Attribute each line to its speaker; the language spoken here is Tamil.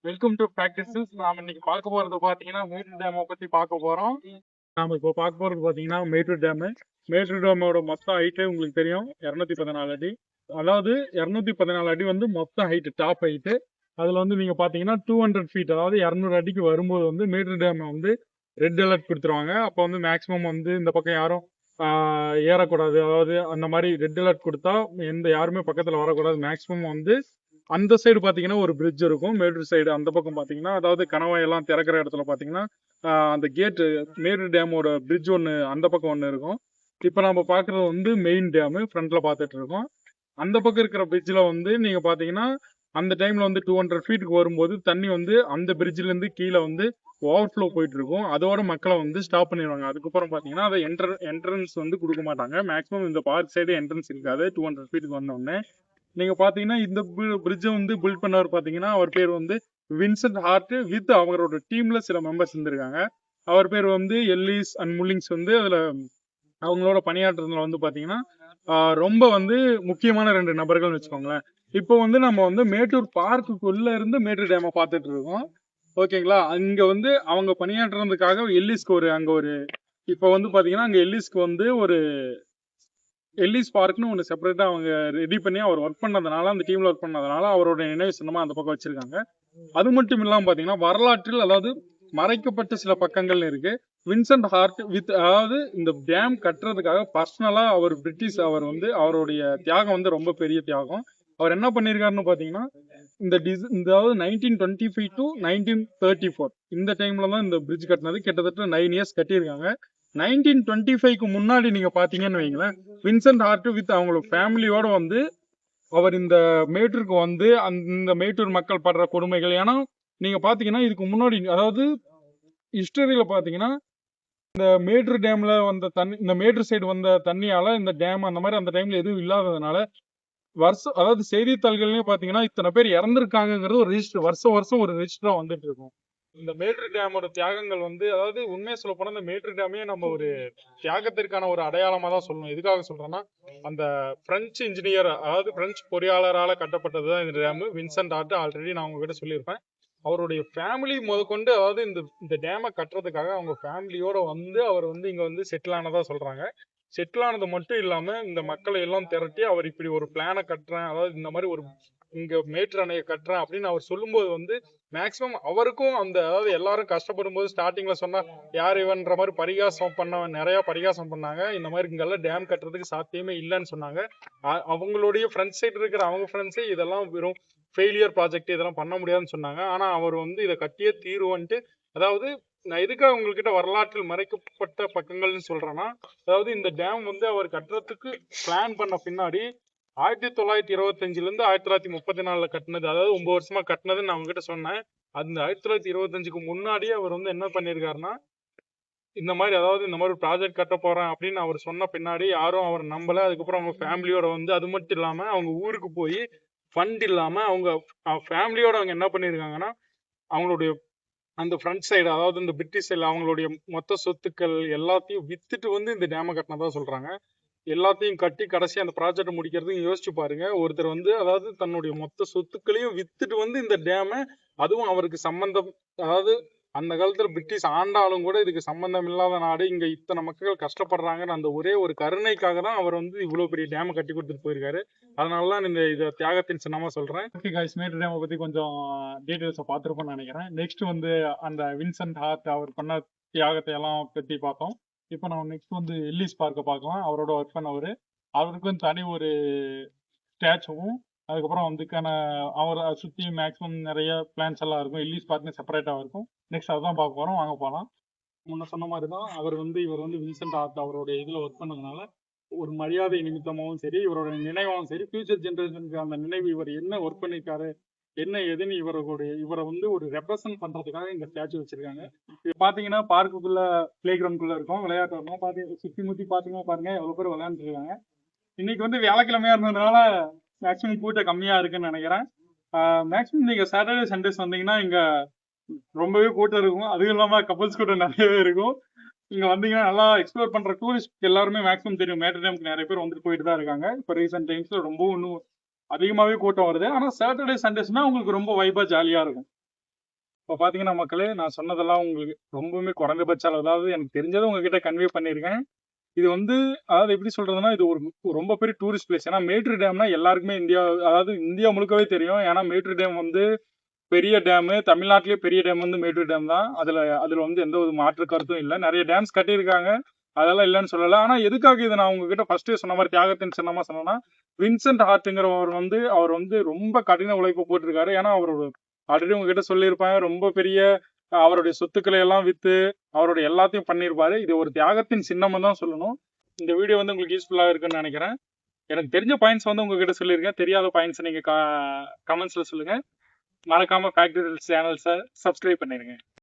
Speaker 1: Welcome to practices. நாம இன்னைக்கு பார்க்க போறது பாத்தீங்கன்னா மேட்டூர் டேமை பத்தி பார்க்க போறோம். நாம இப்போ பார்க்க போறது பாத்தீங்கன்னா மேட்டூர் டேமு. மேட்டூர் டேமோட மொத்த ஹைட்டு உங்களுக்கு தெரியும் 214 அடி. அதாவது 214 அடி வந்து மொத்த ஹைட்டு, டாப் ஹைட்டு. அதுல வந்து நீங்க பாத்தீங்கன்னா 200 ஃபீட், அதாவது 200 அடிக்கு வரும்போது வந்து மேட்டூர் டேம் வந்து ரெட் அலர்ட் கொடுத்துருவாங்க. அப்போ வந்து மேக்சிமம் வந்து இந்த பக்கம் யாரும் ஏறக்கூடாது. அதாவது அந்த மாதிரி ரெட் அலர்ட் கொடுத்தா யாருமே பக்கத்துல வரக்கூடாது. மேக்சிமம் வந்து அந்த சைடு பாத்தீங்கன்னா ஒரு பிரிட்ஜ் இருக்கும். மேட்டூர் சைடு அந்த பக்கம் பாத்தீங்கன்னா, அதாவது கணவாய் எல்லாம் திறக்கிற இடத்துல பாத்தீங்கன்னா அந்த கேட்டு, மேட்டூர் டேமோட பிரிட்ஜ் ஒன்று அந்த பக்கம் ஒன்று இருக்கும். இப்போ நம்ம பார்க்குறது வந்து மெயின் டேமு ஃப்ரண்ட்ல பார்த்துட்டு இருக்கோம். அந்த பக்கம் இருக்கிற பிரிட்ஜில் வந்து நீங்கள் பார்த்தீங்கன்னா அந்த டைமில் வந்து 200 ஃபீட்டுக்கு வரும்போது தண்ணி வந்து அந்த பிரிட்ஜிலேருந்து கீழே வந்து ஓவர்ஃப்ளோ போயிட்டு இருக்கும். அதோட மக்களை வந்து ஸ்டாப் பண்ணிடுவாங்க. அதுக்கப்புறம் பார்த்தீங்கன்னா அதை என்ட்ரன்ஸ் வந்து கொடுக்க மாட்டாங்க. மேக்ஸிமம் இந்த பார்க் சைடு என்ட்ரன்ஸ் இருக்காது 200 ஃபீட்டுக்கு வந்தோடனே. நீங்க பாத்தீங்கன்னா இந்த பிரிட்ஜை வந்து பில்ட் பண்ணவர் பாத்தீங்கன்னா அவர் பேர் வந்து வின்சென்ட் ஹார்ட். வித் அவரோட டீம்ல சில மெம்பர்ஸ் இருந்திருக்காங்க. அவர் பேர் வந்து எல்லிஸ் அண்ட் முல்லிங்ஸ். வந்து அதுல அவங்களோட பணியாற்றுறதுல வந்து பாத்தீங்கன்னா ரொம்ப வந்து முக்கியமான 2 நபர்கள்னு வச்சுக்கோங்களேன். இப்போ வந்து நம்ம வந்து மேட்டூர் பார்க்குள்ள இருந்து மேட்டூர் டேமை பார்த்துட்டு இருக்கோம். ஓகேங்களா? அங்க வந்து அவங்க பணியாற்றுறதுக்காக எல்லிஸ்க்கு அங்க ஒரு இப்போ வந்து பாத்தீங்கன்னா அங்க எல்லிஸ்க்கு வந்து ஒரு எல்லிஸ் பார்க்னு ஒன்று செப்பரேட்டா அவங்க ரெடி பண்ணி அவர் ஒர்க் பண்ணதுனால, அந்த டீம்ல ஒர்க் பண்ணதுனால அவரோட நினைவு சின்னமா அந்த பக்கம் வச்சிருக்காங்க. அது மட்டும் இல்லாம பாத்தீங்கன்னா வரலாற்றில், அதாவது மறைக்கப்பட்ட சில பக்கங்கள் இருக்கு. வின்சென்ட் ஹார்ட் வித், அதாவது இந்த டேம் கட்டுறதுக்காக பர்சனலா அவர் பிரிட்டிஷ், அவர் வந்து அவருடைய தியாகம் வந்து ரொம்ப பெரிய தியாகம். அவர் என்ன பண்ணிருக்காருன்னு பாத்தீங்கன்னா அதாவது 1925 டு 1934 இந்த டைம்ல தான் இந்த பிரிட்ஜ் கட்டினது. கிட்டத்தட்ட 9 இயர்ஸ் கட்டியிருக்காங்க. 1925க்கு முன்னாடி நீங்க பாத்தீங்கன்னு வைங்களேன், வின்சென்ட் ஹார்ட் வித் அவங்களோட ஃபேமிலியோட வந்து அவர் இந்த மேட்டூருக்கு வந்து இந்த மேட்டூர் மக்கள் படுற கொடுமைகள். ஏன்னா நீங்க பாத்தீங்கன்னா இதுக்கு முன்னாடி, அதாவது ஹிஸ்டரியில பாத்தீங்கன்னா இந்த மேட்டூர் டேம்ல வந்த தண்ணி, இந்த மேட்டூர் சைடு வந்த தண்ணியால இந்த டேம் அந்த மாதிரி அந்த டைம்ல எதுவும் இல்லாததுனால அதாவது செய்தித்தாள்கள்லயும் பாத்தீங்கன்னா இத்தனை பேர் இறந்திருக்காங்கிறது ஒரு ரெஜிஸ்டர், வருஷம் வருஷம் ஒரு ரெஜிஸ்டரா வந்துட்டு இருக்கும். இந்த மேட்டூர் டேமோட தியாகங்கள் வந்து, அதாவது உண்மையை சொல்ல போனா இந்த மேட்டூர் டேமே நம்ம ஒரு தியாகத்திற்கான ஒரு அடையாளமா தான் சொல்லணும். எதுக்காக சொல்றேன்னா, அந்த பிரெஞ்சு இன்ஜினியர், அதாவது பிரெஞ்சு பொறியாளரால கட்டப்பட்டதுதான் இந்த டேம். வின்சென்ட் ஆர்ட் ஆல்ரெடி நான் உங்ககிட்ட சொல்லியிருப்பேன். அவருடைய ஃபேமிலி முதற்கொண்டு, அதாவது இந்த டேமை கட்டுறதுக்காக அவங்க ஃபேமிலியோட வந்து அவர் வந்து இங்க வந்து செட்டில் ஆனதா சொல்றாங்க. செட்டில் ஆனது மட்டும் இல்லாம இந்த மக்களை எல்லாம் திரட்டி அவர் இப்படி ஒரு பிளானை கட்டுறேன், அதாவது இந்த மாதிரி ஒரு இங்க மேட்டூர் அணையை கட்டுறேன் அப்படின்னு அவர் சொல்லும்போது வந்து மேக்சிமம் அவருக்கும் அந்த, அதாவது எல்லாரும் கஷ்டப்படும் போது ஸ்டார்டிங்ல சொன்னா யார் இவன்ற மாதிரி பரிகாசம் நிறைய பரிகாசம் பண்ணாங்க. இந்த மாதிரி இங்கெல்லாம் டேம் கட்டுறதுக்கு சாத்தியமே இல்லைன்னு சொன்னாங்க. அவங்களுடைய ஃப்ரெண்ட் சைடு இருக்கிற அவங்க ஃப்ரெண்ட்ஸே இதெல்லாம் வெறும் ஃபெயிலியர் ப்ராஜெக்ட், இதெல்லாம் பண்ண முடியாதுன்னு சொன்னாங்க. ஆனா அவர் வந்து இதை கட்டியே தீருவன்ட்டு, அதாவது நான் எதுக்காக உங்ககிட்ட வரலாற்றில் மறைக்கப்பட்ட பக்கங்கள்னு சொல்றேன்னா, அதாவது இந்த டேம் வந்து அவர் கட்டுறதுக்கு பிளான் பண்ண பின்னாடி 1925ல இருந்து 1934ல கட்டினது, அதாவது 9 வருஷமா கட்டினதுன்னு நான் உங்ககிட்ட சொன்னேன். அந்த 1925க்கு முன்னாடியே அவர் வந்து என்ன பண்ணிருக்காருன்னா, இந்த மாதிரி, அதாவது இந்த மாதிரி ப்ராஜெக்ட் கட்ட போறேன் அப்படின்னு அவர் சொன்ன பின்னாடி யாரும் அவர் நம்பல. அதுக்கப்புறம் அவங்க ஃபேமிலியோட வந்து, அது மட்டும் இல்லாம அவங்க ஊருக்கு போய் ஃபண்ட் இல்லாம அவங்க ஃபேமிலியோட அவங்க என்ன பண்ணிருக்காங்கன்னா, அவங்களுடைய அந்த ஃப்ரண்ட் சைடு, அதாவது இந்த பிரிட்டிஷ் சைடு அவங்களுடைய மொத்த சொத்துக்கள் எல்லாத்தையும் வித்துட்டு வந்து இந்த டேமை கட்டினதா சொல்றாங்க. எல்லாத்தையும் கட்டி கடைசி அந்த ப்ராஜெக்ட் முடிக்கிறதுக்கு யோசிச்சு பாருங்க. ஒருத்தர் வந்து, அதாவது தன்னுடைய மொத்த சொத்துக்களையும் வித்துட்டு வந்து இந்த டேமை, அதுவும் அவருக்கு சம்பந்தம், அதாவது அந்த காலத்துல பிரிட்டிஷ் ஆண்டாலும் கூட இதுக்கு சம்பந்தம் இல்லாத நாடு, இங்க இத்தனை மக்கள் கஷ்டப்படுறாங்கன்னு அந்த ஒரே ஒரு கருணைக்காக தான் அவர் வந்து இவ்வளவு பெரிய டேமை கட்டி கொடுத்துட்டு போயிருக்காரு. அதனாலதான் இந்த இதை தியாகத்தின் சின்னமா சொல்றேன். ஓகே गाइस, மேட்டூர் டேமை பத்தி கொஞ்சம் டீடைல்ஸை பார்த்துருப்போம்னு நினைக்கிறேன். நெக்ஸ்ட் வந்து அந்த வின்சென்ட் ஹார்ட் அவர் பண்ண தியாகத்தை எல்லாம் பத்தி பார்த்தோம். இப்போ நம்ம நெக்ஸ்ட் வந்து எல்லிஸ் பார்க்க பார்க்கலாம். அவரோட ஒர்க் பண்ணவர், அவருக்கும் தனி ஒரு ஸ்டாச்சுவும், அதுக்கப்புறம் அதுக்கான அவரை சுற்றி மேக்ஸிமம் நிறைய பிளான்ஸ் எல்லாம் இருக்கும். எல்லிஸ் பார்க்னு செப்பரேட்டாக இருக்கும். நெக்ஸ்ட் அதுதான் பார்க்க போகிறோம், வாங்க போகலாம். முன்ன சொன்ன மாதிரி தான் இவர் வந்து வின்சென்ட் ஆர்ட் அவருடைய இதில் ஒர்க் பண்ணதுனால ஒரு மரியாதை நிமித்தமாகவும் சரி, இவரோட நினைவாகவும் சரி, ஃபியூச்சர் ஜென்ரேஷனுக்கு அந்த நினைவு, இவர் என்ன ஒர்க் பண்ணியிருக்காரு என்ன எதுன்னு இவரை வந்து ஒரு ரெப்ரசன்ட் பண்றதுக்காக இந்த ஸ்டாச்சு வச்சிருக்காங்க. இது பாத்தீங்கன்னா பார்க்குக்குள்ள பிளே கிரவுண்ட்குள்ள இருக்கும், விளையாட்டு வரணும். பாத்தீங்க சுத்தி முத்தி பாத்தீங்கன்னா பாருங்க எவ்வளவு பேர் விளையாண்டு இருக்காங்க. இன்னைக்கு வந்து வியாழக்கிழமையா இருந்ததுனால மேக்ஸிமம் கூட்டம் கம்மியா இருக்குன்னு நினைக்கிறேன். மேக்ஸிமம் நீங்க சாட்டர்டே சண்டேஸ் வந்தீங்கன்னா இங்க ரொம்பவே கூட்டம் இருக்கும். அதுவும் இல்லாம கப்பல்ஸ் கூட்டம் நிறையவே இருக்கும். இங்க வந்தீங்கன்னா நல்லா எக்ஸ்ப்ளோர் பண்ற டூரிஸ்ட் எல்லாருமே மேக்ஸிமம் தெரியும். மேட்டூர் டேமுக்கு நிறைய பேர் வந்துட்டு போயிட்டு தான் இருக்காங்க. இப்போ ரீசெண்ட் டைம்ஸ்ல ரொம்ப இன்னும் அதிகமாவே கூட்டம் வருது. ஆனா சாட்டர்டே சண்டேஸ்னா உங்களுக்கு ரொம்ப வைபா ஜாலியா இருக்கும். இப்போ பார்த்தீங்கன்னா மக்களே, நான் சொன்னதெல்லாம் உங்களுக்கு ரொம்பவுமே குறைந்தபட்ச அளவு, அதாவது எனக்கு தெரிஞ்சதை உங்ககிட்ட கன்வே பண்ணியிருக்கேன். இது வந்து அதாவது எப்படி சொல்றதுன்னா, இது ஒரு ரொம்ப பெரிய டூரிஸ்ட் பிளேஸ். ஏன்னா மேட்டூர் டேம்னா எல்லாருக்குமே அதாவது இந்தியா முழுக்கவே தெரியும். ஏன்னா மேட்டூர் டேம் வந்து பெரிய டேமு. தமிழ்நாட்டிலேயே பெரிய டேம் வந்து மேட்டூர் டேம் தான். அதுல வந்து எந்த ஒரு மாற்று கருத்தும் இல்ல. நிறைய டேம்ஸ் கட்டியிருக்காங்க. அதெல்லாம் இல்லைன்னு சொல்லல. ஆனா எதுக்காக இதை நான் உங்ககிட்ட ஃபர்ஸ்டே சொன்ன மாதிரி தியாகத்தின் சின்னமா சொன்னேன்னா, வின்சென்ட் ஹார்ட்ங்கிறவர் வந்து அவர் வந்து ரொம்ப கடின உழைப்பு போட்டிருக்காரு. ஏன்னா அவரோட ஆல்ரெடி உங்ககிட்ட சொல்லியிருப்பாங்க, ரொம்ப பெரிய அவருடைய சொத்துக்களை எல்லாம் வித்து அவருடைய எல்லாத்தையும் பண்ணியிருப்பாரு. இது ஒரு தியாகத்தின் சின்னமா தான் சொல்லணும். இந்த வீடியோ வந்து உங்களுக்கு யூஸ்ஃபுல்லா இருக்குன்னு நினைக்கிறேன். எனக்கு தெரிஞ்ச பாயிண்ட்ஸ் வந்து உங்ககிட்ட சொல்லியிருக்கேன். தெரியாத பாயிண்ட்ஸ் நீங்க கமெண்ட்ஸ்ல சொல்லுங்க. மறக்காம ஃபேக்டரி சேனல்ஸை சப்ஸ்கிரைப் பண்ணிருங்க.